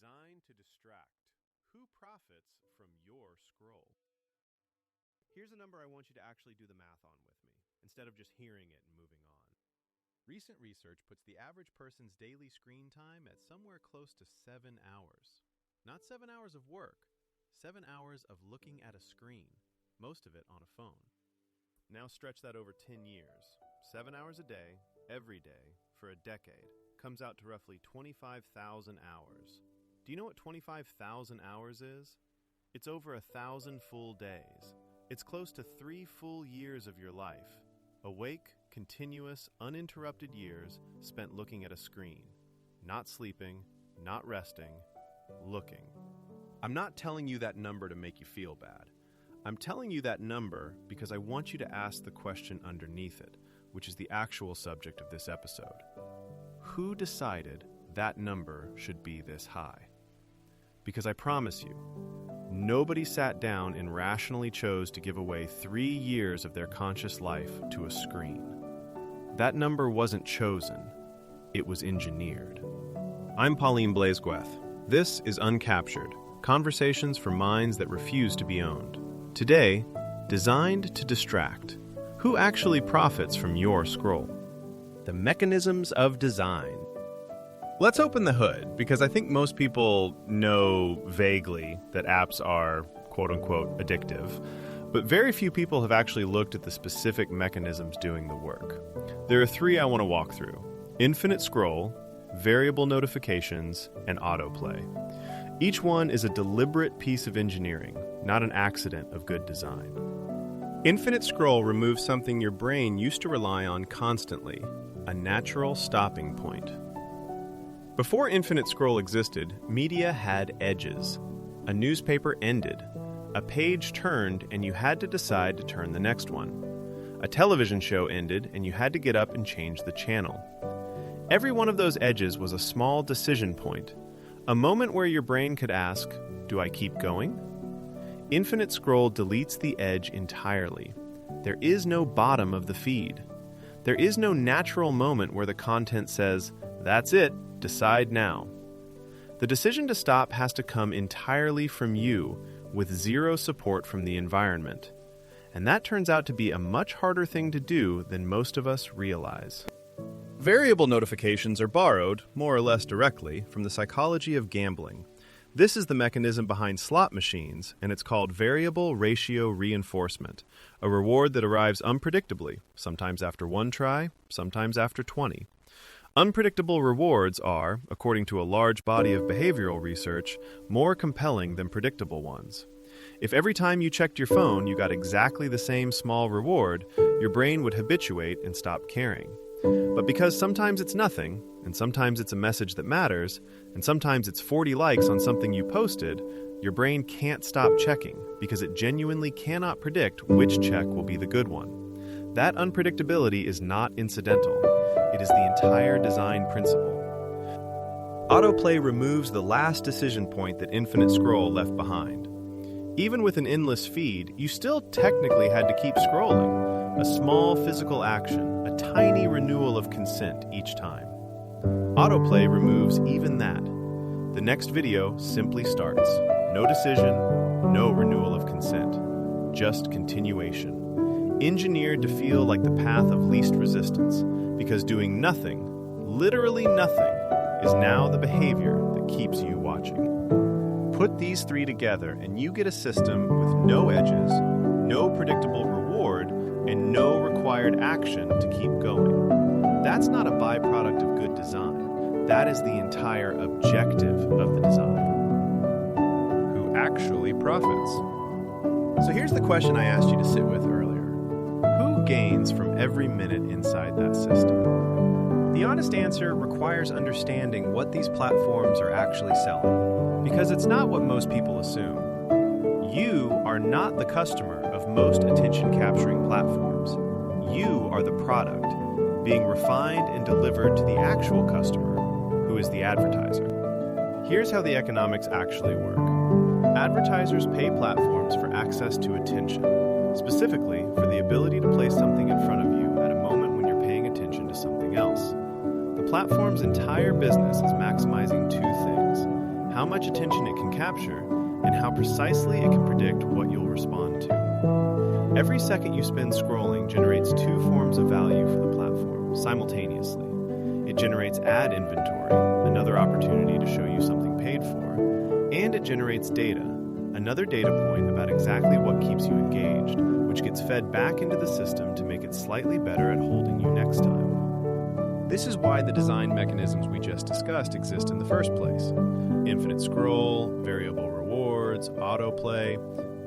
Designed to distract. Who profits from your scroll? Here's a number I want you to actually do the math on with me, instead of just hearing it and moving on. Recent research puts the average person's daily screen time at somewhere close to 7 hours. Not 7 hours of work, 7 hours of looking at a screen, most of it on a phone. Now stretch that over 10 years. 7 hours a day, every day, for a decade, comes out to roughly 25,000 hours. Do you know what 25,000 hours is? It's over 1,000 full days. It's close to 3 full years of your life. Awake, continuous, uninterrupted years spent looking at a screen. Not sleeping, not resting, looking. I'm not telling you that number to make you feel bad. I'm telling you that number because I want you to ask the question underneath it, which is the actual subject of this episode. Who decided that number should be this high? Because I promise you, nobody sat down and rationally chose to give away 3 years of their conscious life to a screen. That number wasn't chosen, it was engineered. I'm Paulin Blaise Ngweth. This is Uncaptured, conversations for minds that refuse to be owned. Today, designed to distract. Who actually profits from your scroll? The mechanisms of design. Let's open the hood, because I think most people know vaguely that apps are quote-unquote addictive, but very few people have actually looked at the specific mechanisms doing the work. There are 3 I want to walk through: infinite scroll, variable notifications, and autoplay. Each one is a deliberate piece of engineering, not an accident of good design. Infinite scroll removes something your brain used to rely on constantly, a natural stopping point. Before infinite scroll existed, media had edges. A newspaper ended. A page turned and you had to decide to turn the next one. A television show ended and you had to get up and change the channel. Every one of those edges was a small decision point, a moment where your brain could ask, do I keep going? Infinite scroll deletes the edge entirely. There is no bottom of the feed. There is no natural moment where the content says, that's it, decide now. The decision to stop has to come entirely from you, with zero support from the environment. And that turns out to be a much harder thing to do than most of us realize. Variable notifications are borrowed, more or less directly, from the psychology of gambling. This is the mechanism behind slot machines, and it's called variable ratio reinforcement, a reward that arrives unpredictably, sometimes after 1 try, sometimes after 20. Unpredictable rewards are, according to a large body of behavioral research, more compelling than predictable ones. If every time you checked your phone you got exactly the same small reward, your brain would habituate and stop caring. But because sometimes it's nothing, and sometimes it's a message that matters, and sometimes it's 40 likes on something you posted, your brain can't stop checking because it genuinely cannot predict which check will be the good one. That unpredictability is not incidental. It is the entire design principle. Autoplay removes the last decision point that infinite scroll left behind. Even with an endless feed, you still technically had to keep scrolling. A small physical action, a tiny renewal of consent each time. Autoplay removes even that. The next video simply starts. No decision, no renewal of consent. Just continuation. Engineered to feel like the path of least resistance, because doing nothing, literally nothing, is now the behavior that keeps you watching. Put these 3 together and you get a system with no edges, no predictable reward, and no required action to keep going. That's not a byproduct of good design. That is the entire objective of the design. Who actually profits? So here's the question I asked you to sit with earlier. Who gains from every minute inside that system? The honest answer requires understanding what these platforms are actually selling, because it's not what most people assume. You are not the customer of most attention-capturing platforms. You are the product, being refined and delivered to the actual customer, who is the advertiser. Here's how the economics actually work. Advertisers pay platforms for access to attention, specifically for the ability to place something in front of you at a moment when you're paying attention to something else. The platform's entire business is maximizing 2 things: how how much attention it can capture, and how precisely it can predict what you'll respond to. Every second you spend scrolling generates two forms of value for the platform simultaneously. It generates ad inventory, another opportunity to show you something paid for, and it generates data, another data point about exactly what keeps you engaged, which gets fed back into the system to make it slightly better at holding you next time. This is why the design mechanisms we just discussed exist in the first place. Infinite scroll, variable rewards, autoplay,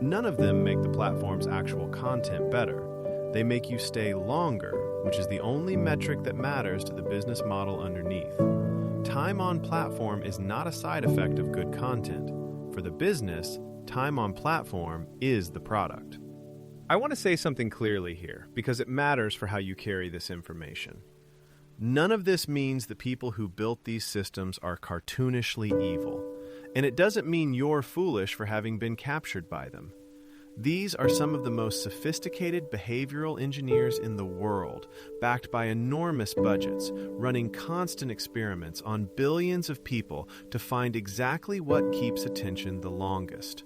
none of them make the platform's actual content better. They make you stay longer, which is the only metric that matters to the business model underneath. Time on platform is not a side effect of good content. For the business, time on platform is the product. I want to say something clearly here, because it matters for how you carry this information. None of this means the people who built these systems are cartoonishly evil, and it doesn't mean you're foolish for having been captured by them. These are some of the most sophisticated behavioral engineers in the world, backed by enormous budgets, running constant experiments on billions of people to find exactly what keeps attention the longest.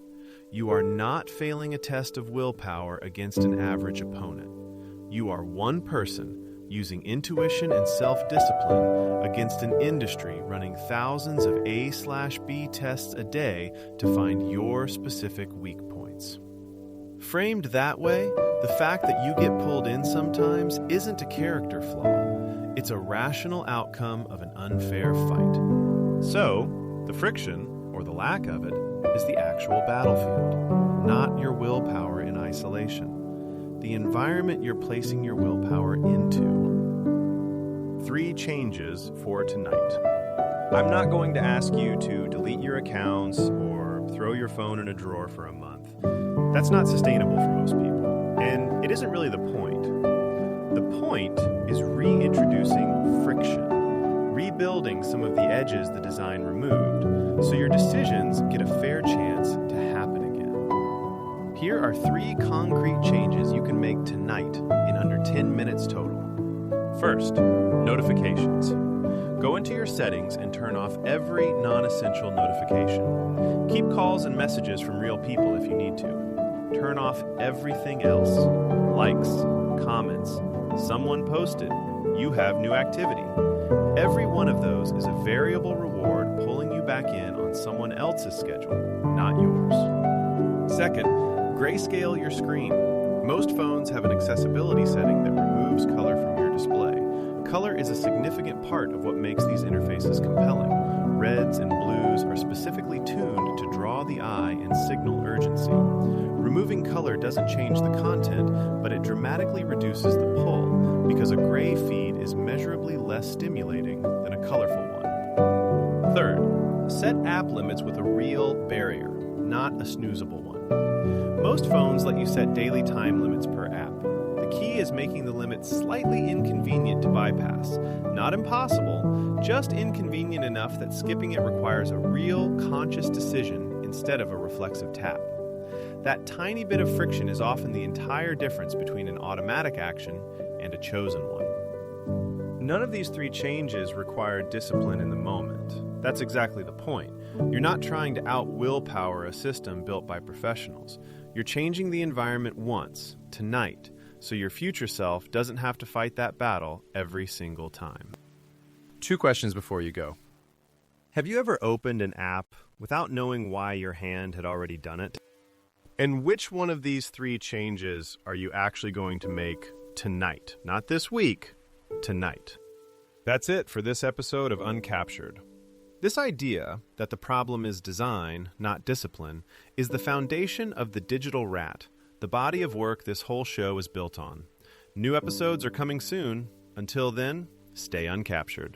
You are not failing a test of willpower against an average opponent. You are one person using intuition and self-discipline against an industry running thousands of A/B tests a day to find your specific weak points. Framed that way, the fact that you get pulled in sometimes isn't a character flaw. It's a rational outcome of an unfair fight. So, the friction, or the lack of it, is the actual battlefield, not your willpower in isolation. The environment you're placing your willpower into. 3 changes for tonight. I'm not going to ask you to delete your accounts or throw your phone in a drawer for a month. That's not sustainable for most people, and it isn't really the point. The point is reintroducing friction, rebuilding some of the edges the design removed, so your decisions get a fair chance to happen again. Here are 3 concrete changes you can make tonight in under 10 minutes total. First, notifications. Go into your settings and turn off every non-essential notification. Keep calls and messages from real people if you need to. Turn off everything else. Likes, comments, someone posted, you have new activity. Every one of those is a variable reward pulling you back in on someone else's schedule, not yours. Second, grayscale your screen. Most phones have an accessibility setting that removes color from your display. Color is a significant part of what makes these interfaces compelling. Reds and blues are specifically tuned to draw the eye and signal urgency. Removing color doesn't change the content, but it dramatically reduces the pull, because a gray feed is measurably less stimulating than a colorful one. Third, set app limits with a real barrier, not a snoozable one. Most phones let you set daily time limits per app. The key is making the limit slightly inconvenient to bypass. Not impossible, just inconvenient enough that skipping it requires a real, conscious decision instead of a reflexive tap. That tiny bit of friction is often the entire difference between an automatic action and a chosen one. None of these 3 changes require discipline in the moment. That's exactly the point. You're not trying to out-willpower a system built by professionals. You're changing the environment once, tonight, so your future self doesn't have to fight that battle every single time. 2 questions before you go. Have you ever opened an app without knowing why your hand had already done it? And which one of these 3 changes are you actually going to make tonight? Not this week, tonight. That's it for this episode of Uncaptured. This idea that the problem is design, not discipline, is the foundation of the digital rat, the body of work this whole show is built on. New episodes are coming soon. Until then, stay uncaptured.